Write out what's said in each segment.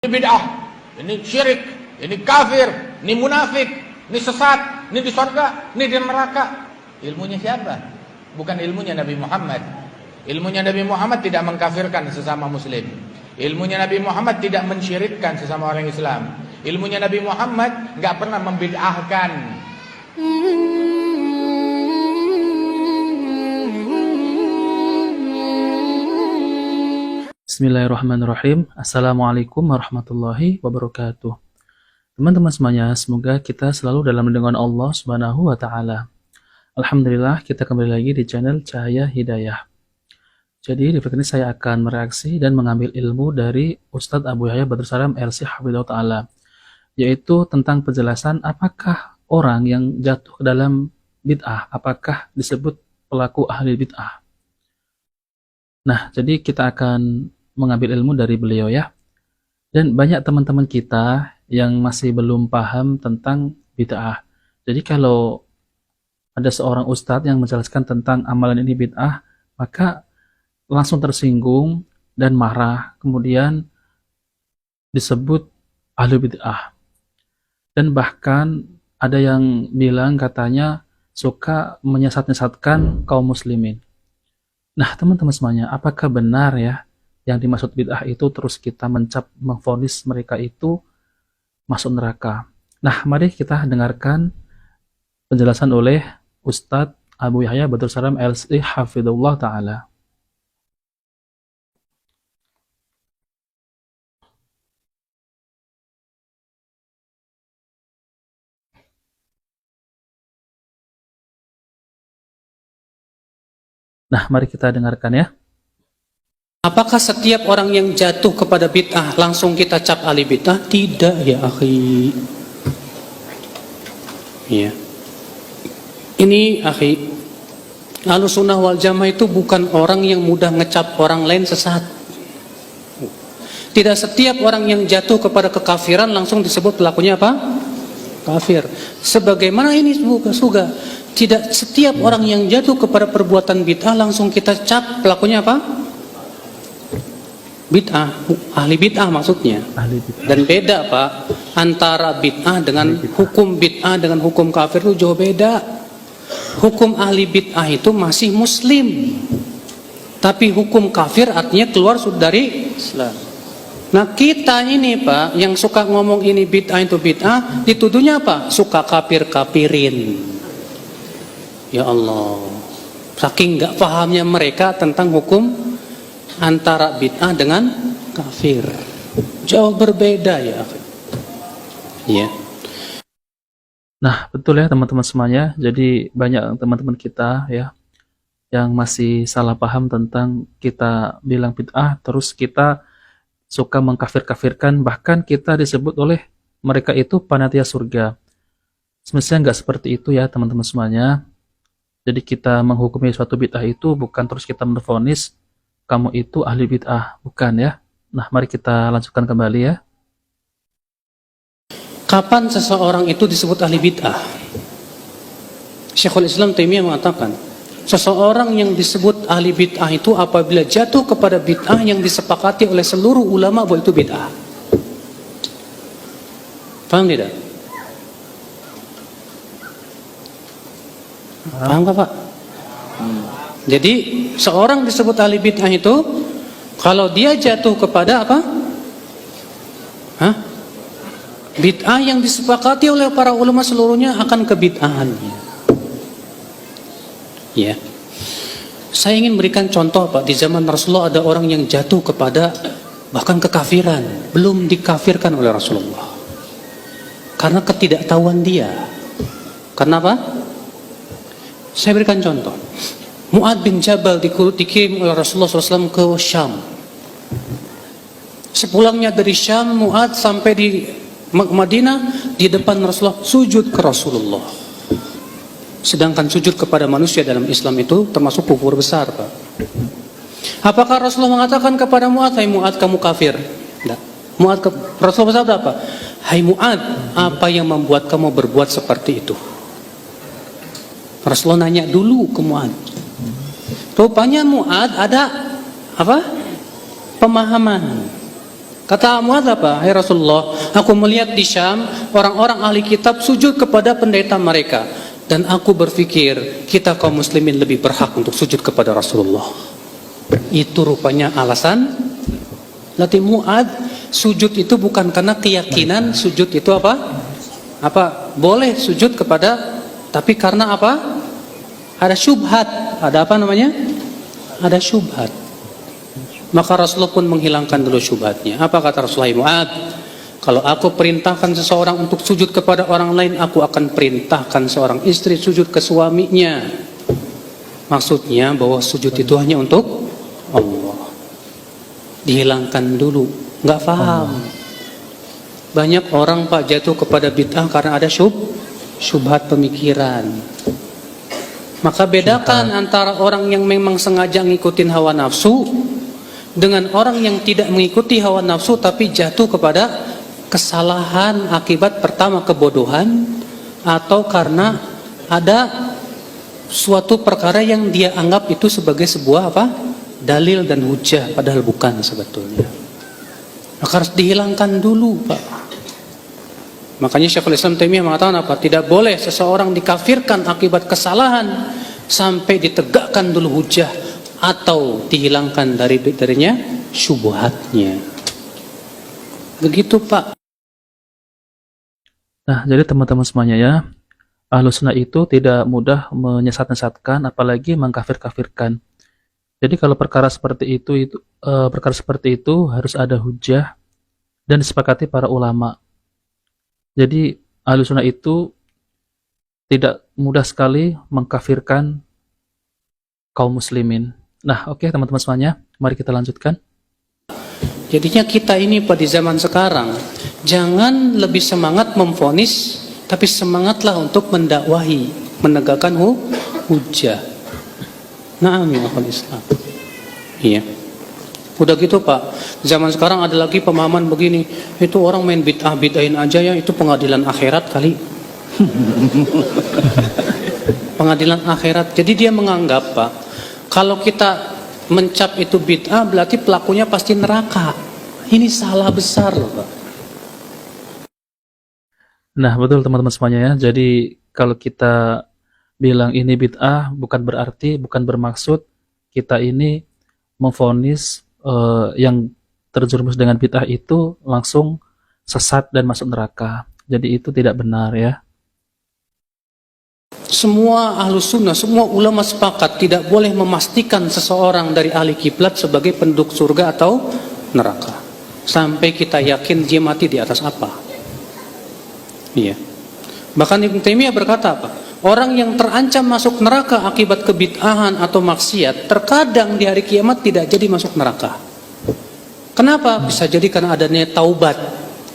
Ini bid'ah, ini syirik, ini kafir, ini munafik, ini sesat, ini di surga, ini di neraka. Ilmunya siapa? Bukan ilmunya Nabi Muhammad. Ilmunya Nabi Muhammad tidak mengkafirkan sesama muslim. Ilmunya Nabi Muhammad tidak mensyirikkan sesama orang Islam. Ilmunya Nabi Muhammad enggak pernah membid'ahkan. Bismillahirrahmanirrahim. Assalamualaikum warahmatullahi wabarakatuh. Teman-teman semuanya, semoga kita selalu dalam lindungan Allah Subhanahu wa taala. Alhamdulillah, kita kembali lagi di channel Cahaya Hidayah. Jadi, di video ini saya akan mereaksi dan mengambil ilmu dari Ustadz Abu Yahya Badrus Salam LC Hafidhahullah Ta'ala, yaitu tentang penjelasan apakah orang yang jatuh ke dalam bid'ah, apakah disebut pelaku ahli bid'ah. Nah, jadi kita akan mengambil ilmu dari beliau ya. Dan banyak teman-teman kita yang masih belum paham tentang bid'ah. Jadi kalau ada seorang ustadz yang menjelaskan tentang amalan ini bid'ah, maka langsung tersinggung dan marah, kemudian disebut ahli bid'ah. Dan bahkan ada yang bilang katanya suka menyesat-nyesatkan kaum muslimin. Nah, teman-teman semuanya, apakah benar ya yang dimaksud bid'ah itu terus kita memvonis mereka itu masuk neraka? Nah, mari kita dengarkan penjelasan oleh Ustadz Abu Yahya Badrus Salam LC Hafidhahullah Ta'ala. Nah, mari kita dengarkan ya. Apakah setiap orang yang jatuh kepada bid'ah langsung kita cap ahli bid'ah? Tidak ya akhi. Ya. Ini akhi, Ahlussunnah wal Jamaah itu bukan orang yang mudah ngecap orang lain sesat. Tidak setiap orang yang jatuh kepada kekafiran langsung disebut pelakunya apa? Kafir. Sebagaimana ini juga tidak setiap orang yang jatuh kepada perbuatan bid'ah langsung kita cap pelakunya apa? Bid'ah, ahli bid'ah maksudnya. Ahli bid'ah. Dan beda Pak, antara bid'ah dengan hukum bid'ah dengan hukum kafir itu jauh beda. Hukum ahli bid'ah itu masih muslim, tapi hukum kafir artinya keluar dari Islam. Nah kita ini Pak, yang suka ngomong ini bid'ah itu bid'ah, dituduhnya apa? Suka kafir-kafirin. Ya Allah, saking nggak pahamnya mereka tentang hukum antara bid'ah dengan kafir, jauh berbeda ya. Ya. Nah, betul ya teman-teman semuanya. Jadi banyak teman-teman kita ya yang masih salah paham tentang kita bilang bid'ah, terus kita suka mengkafir-kafirkan, bahkan kita disebut oleh mereka itu panitia surga. Semestinya nggak seperti itu ya teman-teman semuanya. Jadi kita menghukumi suatu bid'ah itu bukan terus kita menvonis kamu itu ahli bid'ah, bukan ya. Nah, mari kita lanjutkan kembali ya. Kapan seseorang itu disebut ahli bid'ah? Syekhul Islam Taimiyah mengatakan, seseorang yang disebut ahli bid'ah itu apabila jatuh kepada bid'ah yang disepakati oleh seluruh ulama bahwa itu bid'ah. Paham tidak? Paham gak Pak? Jadi seorang disebut ahli bid'ah itu kalau dia jatuh kepada apa? Bid'ah yang disepakati oleh para ulama seluruhnya akan kebid'ahannya. Ya. Saya ingin berikan contoh Pak, di zaman Rasulullah ada orang yang jatuh kepada bahkan kekafiran, belum dikafirkan oleh Rasulullah. Karena ketidaktahuan dia. Karena apa? Saya berikan contoh. Mu'ad bin Jabal dikirim oleh Rasulullah SAW ke Syam. Sepulangnya dari Syam, Mu'ad sampai di Madinah, di depan Rasulullah sujud ke Rasulullah. Sedangkan sujud kepada manusia dalam Islam itu termasuk kufur besar Pak. Apakah Rasulullah mengatakan kepada Mu'ad, hai Mu'ad kamu kafir? Tidak. Rasulullah bersabda apa? Hai Mu'ad, apa yang membuat kamu berbuat seperti itu? Rasulullah nanya dulu ke Mu'ad. Rupanya Mu'ad ada apa? Pemahaman. Kata Mu'adz apa? Hai Rasulullah, aku melihat di Syam orang-orang ahli kitab sujud kepada pendeta mereka, dan aku berpikir kita kaum muslimin lebih berhak untuk sujud kepada Rasulullah. Itu rupanya alasan latih Mu'adz, sujud itu bukan karena keyakinan, sujud itu apa? Boleh sujud kepada, tapi karena apa? Ada syubhat. Ada apa namanya? Ada syubhat. Maka Rasulullah pun menghilangkan dulu syubhatnya. Apa kata Rasulullah? Mu'adz, kalau aku perintahkan seseorang untuk sujud kepada orang lain, aku akan perintahkan seorang istri sujud ke suaminya. Maksudnya bahwa sujud itu hanya untuk Allah. Dihilangkan dulu. Nggak paham. Banyak orang Pak jatuh kepada bid'ah karena ada syubhat pemikiran. Maka bedakan antara orang yang memang sengaja ngikutin hawa nafsu dengan orang yang tidak mengikuti hawa nafsu tapi jatuh kepada kesalahan akibat pertama kebodohan, atau karena ada suatu perkara yang dia anggap itu sebagai sebuah dalil dan hujah, padahal bukan sebetulnya. Maka harus dihilangkan dulu, Pak. Makanya Syekhul Islam Taimiyah mengatakan apa? Tidak boleh seseorang dikafirkan akibat kesalahan sampai ditegakkan dulu hujah atau dihilangkan darinya syubhatnya. Begitu, Pak. Nah, jadi teman-teman semuanya ya, Ahlus Sunnah itu tidak mudah menyesat-nyesatkan, apalagi mengkafir-kafirkan. Jadi kalau perkara seperti itu harus ada hujah dan disepakati para ulama. Jadi Ahlus Sunnah itu tidak mudah sekali mengkafirkan kaum muslimin. Nah, oke teman-teman semuanya, mari kita lanjutkan. Jadinya kita ini pada zaman sekarang jangan lebih semangat memvonis, tapi semangatlah untuk mendakwahi, menegakkan hujah. Naam ya akhwal Islam. Iya. Udah gitu Pak, zaman sekarang ada lagi pemahaman begini, itu orang main bid'ahin aja ya, itu pengadilan akhirat kali. Pengadilan akhirat. Jadi dia menganggap Pak, kalau kita mencap itu bid'ah berarti pelakunya pasti neraka. Ini salah besar loh Pak. Nah, betul teman-teman semuanya ya. Jadi kalau kita bilang ini bid'ah bukan bermaksud kita ini memvonis yang terjerumus dengan bid'ah itu langsung sesat dan masuk neraka. Jadi itu tidak benar ya. Semua Ahlus Sunnah, semua ulama sepakat tidak boleh memastikan seseorang dari ahli kiblat sebagai penduduk surga atau neraka sampai kita yakin dia mati di atas apa. Iya. Bahkan Ibnu Taimiyah berkata apa? Orang yang terancam masuk neraka akibat kebid'ahan atau maksiat, terkadang di hari kiamat tidak jadi masuk neraka. Kenapa? Bisa jadi karena adanya taubat,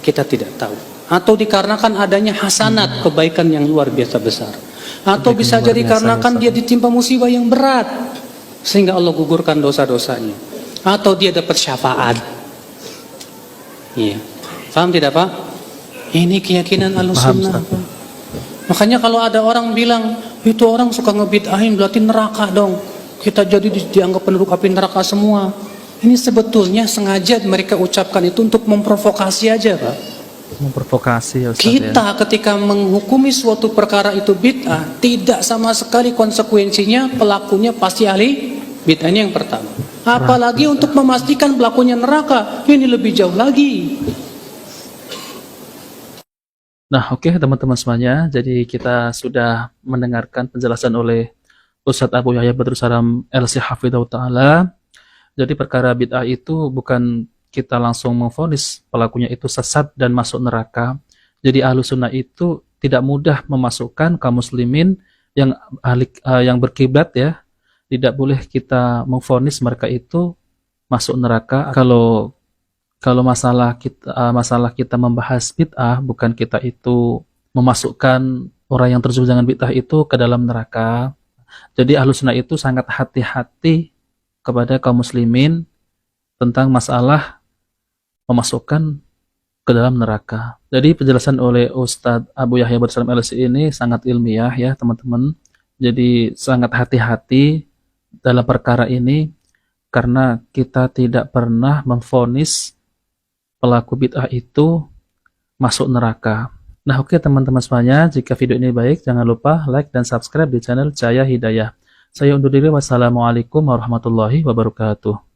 kita tidak tahu. Atau dikarenakan adanya hasanat, kebaikan yang luar biasa besar. Atau bisa jadi karena kan dia ditimpa musibah yang berat, sehingga Allah gugurkan dosa-dosanya. Atau dia dapat syafaat. Iya. Paham tidak Pak? Ini keyakinan Ahlus Sunnah. Makanya kalau ada orang bilang itu orang suka ngebid'ahin berarti neraka dong, kita jadi dianggap penduduk api neraka semua. Ini sebetulnya sengaja mereka ucapkan itu untuk memprovokasi aja Pak. Memprovokasi ya Ustaz. Kita ketika menghukumi suatu perkara itu bid'ah, tidak sama sekali konsekuensinya pelakunya pasti ahli bid'ah. Ini yang pertama. Apalagi untuk memastikan pelakunya neraka, ini lebih jauh lagi. Nah, oke teman-teman semuanya, jadi kita sudah mendengarkan penjelasan oleh Ustadz Abu Yahya Badrus Salam LC Hafidhahu Ta'ala. Jadi perkara bid'ah itu bukan kita langsung memvonis pelakunya itu sesat dan masuk neraka. Jadi Ahlus Sunnah itu tidak mudah memasukkan kaum muslimin yang berkiblat ya. Tidak boleh kita memvonis mereka itu masuk neraka. Kalau masalah kita membahas bid'ah, bukan kita itu memasukkan orang yang terjerumus dengan bid'ah itu ke dalam neraka. Jadi Ahlus Sunnah itu sangat hati-hati kepada kaum muslimin tentang masalah memasukkan ke dalam neraka. Jadi penjelasan oleh Ustadz Abu Yahya Badrus Salam LC ini sangat ilmiah ya teman-teman. Jadi sangat hati-hati dalam perkara ini karena kita tidak pernah memvonis pelaku bid'ah itu masuk neraka. Nah, oke teman-teman semuanya, jika video ini baik, jangan lupa like dan subscribe di channel Cahaya Hidayah. Saya undur diri, wassalamualaikum warahmatullahi wabarakatuh.